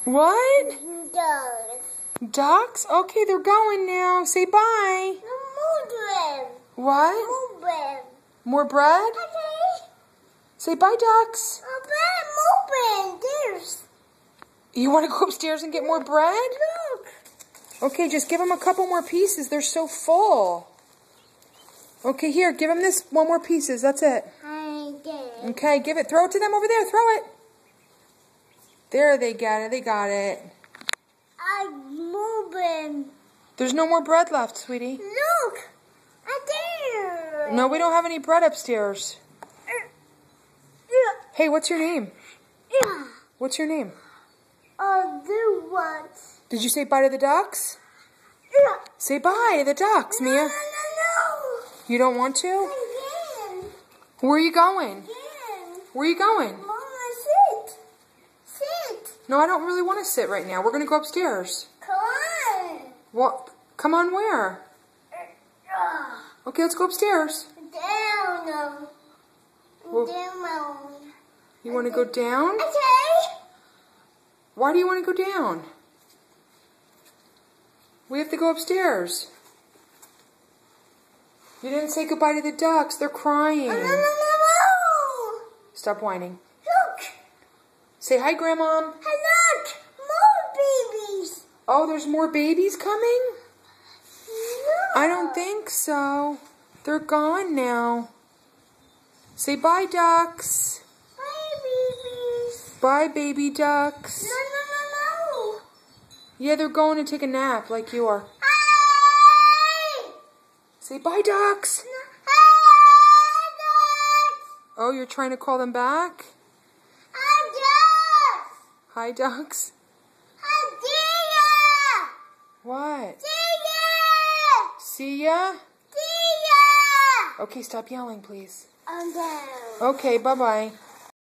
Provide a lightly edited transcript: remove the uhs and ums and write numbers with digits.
What? Ducks. Ducks? Okay, they're going now. Say bye. No more bread. What? More bread. More bread? Okay. Say bye, ducks. More bread. There's. You want to go upstairs and get more bread? Look. Okay, just give them a couple more pieces. They're so full. Okay, here, give them this one more pieces. That's it. I did. Okay, give it. Throw it to them over there. Throw it. There, they got it. They got it. I'm moving. There's no more bread left, sweetie. Look. I there. No, we don't have any bread upstairs. Hey, what's your name? Yeah. What's your name? The what? Did you say bye to the ducks? Yeah. Say bye to the ducks, Mia. No. You don't want to? Again. Where are you going? Again. Where are you going? Mama, sit. Sit. No, I don't really want to sit right now. We're going to go upstairs. Come on. What? Come on where? Okay, let's go upstairs. Down. Well, Down. you want to go down? Okay. Why do you want to go down? We have to go upstairs. You didn't say goodbye to the ducks. They're crying. No. Stop whining. Look. Say hi, Grandma. Look. More babies. Oh, there's more babies coming? No. I don't think so. They're gone now. Say bye, ducks. Hi, babies. Bye, baby ducks. No. Yeah, they're going to take a nap like you are. Hi. Say bye, ducks. Hi, ducks. Oh, you're trying to call them back? Hi, ducks. Hi, ducks. Hi, What? Dia. See ya? Dia. Okay, stop yelling, please. I'm down. Okay, bye-bye.